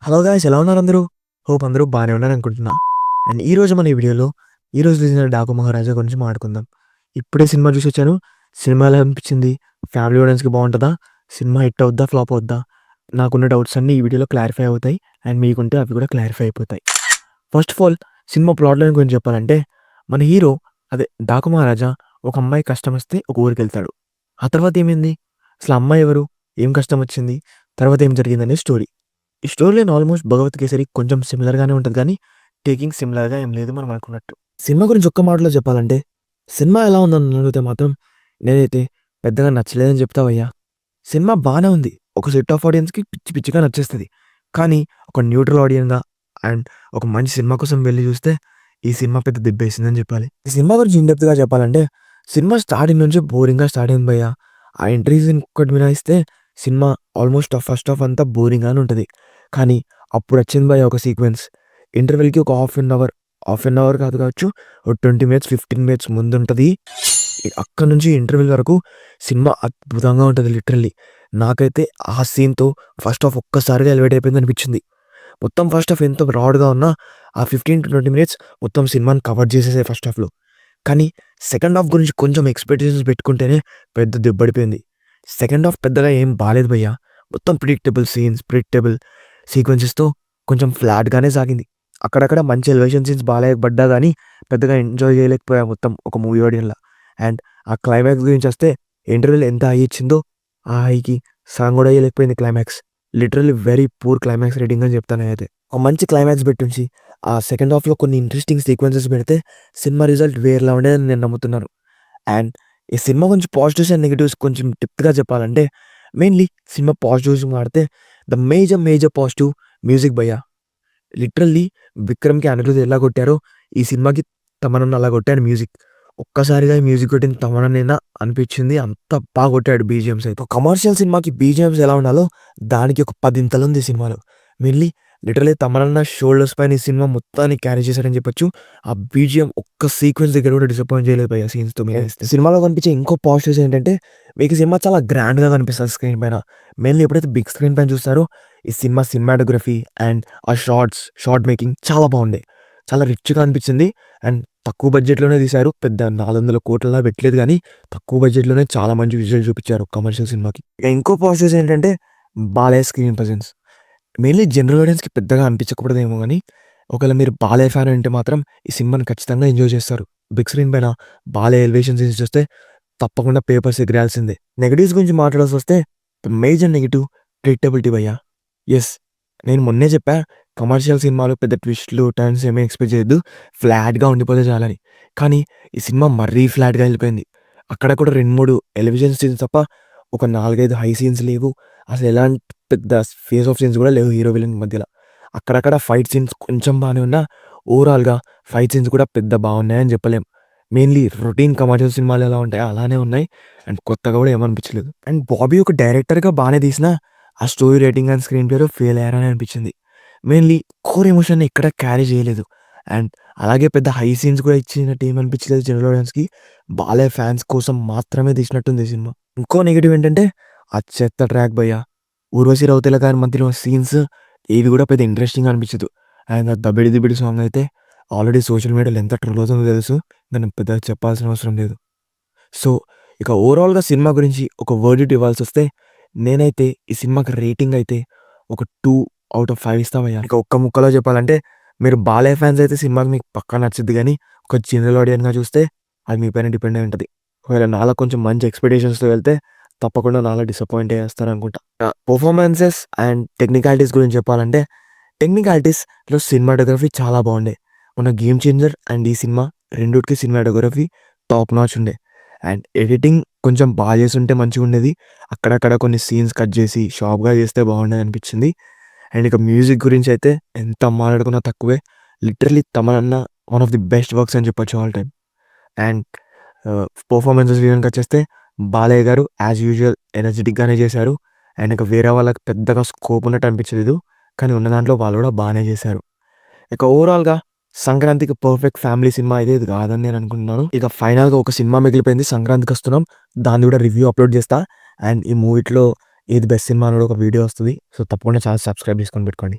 Hello guys, ఎలా ఉన్నారు అందరూ? హోప్ అందరూ బాగానే ఉన్నారనుకుంటున్నా. అండ్ ఈరోజు మన ఈ వీడియోలో ఈరోజు రిలీజ్ అయిన 'డాకు మహారాజా' గురించి మాట్లాడుకుందాం. ఇప్పుడే సినిమా చూసొచ్చాను. సినిమా ఎలా అనిపించింది? ఫ్యామిలీ ఆడియన్స్‌కి బావుంటదా? సినిమా హిట్ అవుద్దా? ఫ్లాప్ అవుద్దా? నాకున్న డౌట్స్ అన్నీ ఈ వీడియోలో క్లారిఫై అవుతాయి. అండ్ మీకుంటే అవి కూడా క్లారిఫై అయిపోతాయి. First of all cinema plot line గురించి చెప్పాలంటే, మన హీరో అదే 'డాకు మహారాజా' ఒక అమ్మాయి కష్టమొస్తే ఒక ఊరికెళ్తాడు. ఆ తర్వాత ఏమైంది? అసలు ఆ అమ్మాయి ఎవరు? ఏం కష్టం వచ్చింది? తర్వాత ఏం జరిగిందనే స్టోరీ. ఈ స్టోరీ లైన్ ఆల్మోస్ట్ 'భగవత్ కేసరి' కొంచెం సిమిలర్‌గానే ఉంటది గానీ, టేకింగ్ సిమిలర్‌గా ఏం లేదు మనం అనుకున్నట్టు. సినిమా గురించి ఒక్క మాటలో చెప్పాలంటే, సినిమా ఎలా ఉందని అడిగితే మాత్రం నేనైతే పెద్దగా నచ్చలేదని చెప్తావయ్యా. సినిమా బానే ఉంది. ఒక సెట్ ఆఫ్ ఆడియన్స్‌కి పిచ్చి పిచ్చిగా నచ్చేస్తది. కానీ ఒక న్యూట్రల్ ఆడియన్‌గా అండ్ ఒక మంచి సినిమా కోసం వెళ్లి చూస్తే ఈ సినిమా పెద్ద దెబ్బేసిందని చెప్పాలి. ఈ సినిమా గురించి ఇన్ డెప్త్‌గా చెప్పాలంటే, సినిమా స్టార్టింగ్ నుంచే బోరింగ్‌గా స్టార్ట్ అయింది భయ్యా. ఆ ఎంట్రీ సీన్ ఒక్కటి మినహాయిస్తే సినిమా ఆల్మోస్ట్ ఫస్ట్ హాఫ్ అంతా బోరింగ్‌గానే ఉంటది. కానీ అప్పుడొచ్చింది భయ్యా ఒక సీక్వెన్స్. ఇంటర్వెల్‌కి ఒక హాఫ్ ఎన్ అవర్ కాదు కావచ్చు, ఒక 20 మినిట్స్, 15 మినిట్స్ ముందుంటది. అక్కడి నుంచి ఇంటర్వెల్ వరకు సినిమా అద్భుతంగా ఉంటది లిటరల్లీ. నాకైతే ఆ సీన్‌తో ఫస్ట్ హాఫ్ ఒక్కసారిగా ఎలివేట్ అయిపోయిందనిపించింది. మొత్తం ఫస్ట్ హాఫ్ ఎంత బ్రాడ్‌గా ఉన్నా, ఆ 15-20 మినిట్స్ మొత్తం సినిమాని కవర్ చేసేసాయి ఫస్ట్ హాఫ్‌లో. కానీ సెకండ్ హాఫ్ గురించి కొంచెం ఎక్స్‌పెక్టేషన్స్ పెట్టుకుంటేనే పెద్ద దెబ్బడిపోయింది. సెకండ్ హాఫ్ పెద్దగా ఏం బాలేదు భయ్యా. మొత్తం ప్రిడిక్టబుల్ సీన్స్, ప్రిడిక్టబుల్ సీక్వెన్సెస్‌తో కొంచెం ఫ్లాట్‌గానే సాగింది. అక్కడక్కడ మంచి ఎలివేషన్ సీన్స్ పడ్డా గానీ, పెద్దగా ఎంజాయ్ చేయలేకపోయా మొత్తం ఒక మూవీ ఆడియన్‌లా. అండ్ ఆ క్లైమాక్స్ గురించొస్తే ఇంటర్వెల్ ఎంత హై ఇచ్చిందో, ఆ హైకి సగం కూడా ఇయ్యలేకపోయింది climax. Literally very poor climax rating అని చెప్తా నేనైతే. ఒక మంచి క్లైమాక్స్ పెట్టుంచి, ఆ సెకండ్ హాఫ్‌లో కొన్ని ఇంట్రెస్టింగ్ సీక్వెన్సెస్ పెడితే సినిమా రిజల్ట్ వేరేలా ఉండేదని నేను నమ్ముతున్నాను. అండ్ ఈ సినిమా గురించి పాజిటివ్స్ అండ్ నెగెటివ్స్ కొంచెం డెప్త్‌గా చెప్పాలంటే, మెయిన్‌లీ సినిమా పాజిటివ్స్ మాట్లాడితే ద మేజర్ పాజిటివ్ మ్యూజిక్ భయ్యా. లిటరల్లీ 'విక్రమ్‌కి' అనిరుద్ ఎలా కొట్టారో, ఈ సినిమాకి తమన్ అలా కొట్టాడు మ్యూజిక్. ఒక్కసారిగా ఈ మ్యూజిక్ కొట్టింది తమనేనా అనిపించింది. అంత బాగా కొట్టాడు బీజీఎమ్స్ అయితే. ఒక కమర్షియల్ సినిమాకి బీజీఎమ్స్ ఎలా ఉండాలో, దానికి ఒక 10 ఇంతలుంది ఈ సినిమాలో. మెయిన్‌లీ లిటరల్లీ తమనన్న షోల్డర్స్ పైన ఈ సినిమా మొత్తాన్ని క్యారీ చేశారని చెప్పొచ్చు. ఆ బీజీఎం ఒక్క సీక్వెన్స్ దగ్గర కూడా డిసప్పాయింట్ చేయలేదు భయ్యా సీన్స్‌తో మినహాయిస్తే. సినిమాలో కనిపించే ఇంకో పాజిటివ్స్ ఏంటంటే, మీకు ఈ సినిమా చాలా గ్రాండ్‌గా కనిపిస్తది స్క్రీన్ పైన. మెయిన్‌లీ ఎప్పుడైతే బిగ్ స్క్రీన్ పైన చూస్తారో, ఈ సినిమా సినిమాటోగ్రఫీ అండ్ ఆ షార్ట్ మేకింగ్ చాలా బాగుండే. చాలా రిచ్‌గా అనిపించింది. అండ్ తక్కువ బడ్జెట్‌లోనే తీశారు. పెద్ద 400 కోట్లలా పెట్టలేదు గానీ, తక్కువ బడ్జెట్‌లోనే చాలా మంచి విజువల్ చూపించారు కమర్షియల్ సినిమాకి. ఇక ఇంకో పాజిటివ్స్ ఏంటంటే, Balayya screen presence. Mainly general ఆడియన్స్‌కి పెద్దగా అనిపించకపోవడమేమో గానీ, ఒకవేళ మీరు బాలయ్య ఫ్యాన్ అంటే మాత్రం ఈ సినిమాని ఖచ్చితంగా ఎంజాయ్ చేస్తారు. బిగ్ స్క్రీన్ పైన బాలయ్య ఎలివేషన్ సీన్స్ చూస్తే తప్పకుండా పేపర్స్ ఎగిరేయాల్సిందే. నెగెటివ్స్ గురించి మాట్లాడాల్సొస్తే మేజర్ నెగెటివ్ ప్రిడిక్టబిలిటీ భయ్యా. యెస్. నేను మొన్నే చెప్పా కమర్షియల్ సినిమాలో పెద్ద ట్విస్ట్‌లు, టర్న్స్ ఏమి ఎక్స్‌పెక్ట్ చేయొద్దు. ఫ్లాట్‌గా ఉండిపోతే చాలని. కానీ ఈ సినిమా మరీ ఫ్లాట్‌గా ఎళ్ళిపోయింది. అక్కడక్కడ 2, 3 ఎలివేషన్ సీన్స్ తప్ప ఒక 4, 5 హై సీన్స్ లేవు. అసలు ఎలాంటి పెద్ద ఫేస్ ఆఫ్ సీన్స్ కూడా లేవు హీరో, విలన్ మధ్యల. అక్కడక్కడ ఫైట్ సీన్స్ కొంచెం బానే ఉన్నా, ఓవరాల్‌గా ఫైట్ సీన్స్ కూడా పెద్ద బాగున్నాయని చెప్పలేం. మెయిన్‌లీ రొటీన్ కమర్షియల్ సినిమాలు ఎలా ఉంటాయో అలానే ఉన్నాయి. అండ్ కొత్తగా కూడా ఏమనిపించలేదు. అండ్ బాబీ ఒక డైరెక్టర్‌గా బానే తీసినా, ఆ స్టోరీ రైటింగ్ అండ్ స్క్రీన్ ప్లేలో ఫెయిల్ అయ్యారని అనిపించింది. మెయిన్‌లీ కోర్ ఎమోషన్‌ని ఎక్కడ క్యారీ చేయలేదు. అండ్ అలాగే పెద్ద హై సీన్స్ కూడా ఇచ్చినట్టు ఏమనిపించలేదు జనరల్ ఆడియన్స్‌కి. బాలయ్య ఫ్యాన్స్ కోసం మాత్రమే తీసినట్టుంది ఈ సినిమా. ఇంకో నెగెటివ్ ఏంటంటే, ఆ చెత్త ట్రాక్ భయ్యా. 'ఊర్వశి రౌతేల' గారి మధ్యలో సీన్స్ ఏవి కూడా పెద్ద ఇంట్రెస్టింగ్‌గా అనిపించదు. అండ్ ఆ 'దబిడి దిబిడి' సాంగ్ అయితే ఆల్రెడీ సోషల్ మీడియాలో ఎంత ట్రోల్ అవుతుందో తెలుసు. దాన్ని పెద్దగా చెప్పాల్సిన అవసరం లేదు. సో, ఇక ఓవరాల్‌గా సినిమా గురించి ఒక వర్డిక్ట్ ఇవ్వాల్సొస్తే, నేనైతే ఈ సినిమాకి రేటింగ్ అయితే ఒక 2 ఔట్ ఆఫ్ 5 ఇస్తా భయ్యా. ఇక ఒక్క ముక్కలో చెప్పాలంటే, మీరు బాలయ్య ఫాన్స్ అయితే సినిమాకి మీకు పక్కా నచ్చిద్ది గానీ, ఒక జనరల్ ఆడియన్‌గా చూస్తే అది మీ పైన డిపెండ్ అయి ఉంటది. ఒకవేళ నాలా కొంచెం మంచి ఎక్స్‌పెక్టేషన్స్‌తో వెళ్తే తప్పకుండా నాలా డిసప్పాయింట్ అయ్యేస్తారనుకుంటా. పెర్ఫార్మన్సెస్ అండ్ టెక్నికాలిటీస్ గురించి చెప్పాలంటే, టెక్నికాలిటీస్‌లో సినిమాటోగ్రఫీ చాలా బాగుండే. మన 'గేమ్ చేంజర్' అండ్ ఈ సినిమా రెండిటికి సినిమాటోగ్రఫీ టాప్ నాచ్ ఉండే. అండ్ ఎడిటింగ్ కొంచెం బాగా చేసుంటే మంచిగుండేది. అక్కడక్కడ కొన్ని సీన్స్ కట్ చేసి షార్ప్‌గా చేస్తే బాగుండేదనిపించింది. అండ్ ఇక మ్యూజిక్ గురించైతే ఎంత మాట్లాడుకున్నా తక్కువే. Literally Thaman one of the best works అని చెప్పొచ్చు ఆల్ టైమ్. అండ్ పెర్ఫార్మన్సెస్ విషయానికొచ్చేస్తే బాలయ్య గారు యాజ్ యూజువల్ ఎనర్జిటిక్‌గానే చేశారు. అండ్ ఇక వేరే వాళ్ళకి పెద్దగా స్కోప్ ఉన్నట్టు అనిపించలేదు. కానీ ఉన్న దాంట్లో వాళ్ళు కూడా బానే చేశారు. ఇక ఓవరాల్‌గా సంక్రాంతికి పర్ఫెక్ట్ ఫ్యామిలీ సినిమా అయితే ఇది కాదని నేను అనుకుంటున్నాను. ఇక ఫైనల్‌గా ఒక సినిమా మిగిలిపోయింది, సంక్రాంతికొస్తున్నాం. దాన్ని కూడా రివ్యూ అప్‌లోడ్ చేస్తా. అండ్ ఈ మూవీట్లో ఏది బెస్ట్ సినిమా అని కూడా ఒక వీడియో వస్తది. సో, తప్పకుండా ఛానల్ సబ్స్క్రైబ్ చేసుకొని పెట్టుకోండి.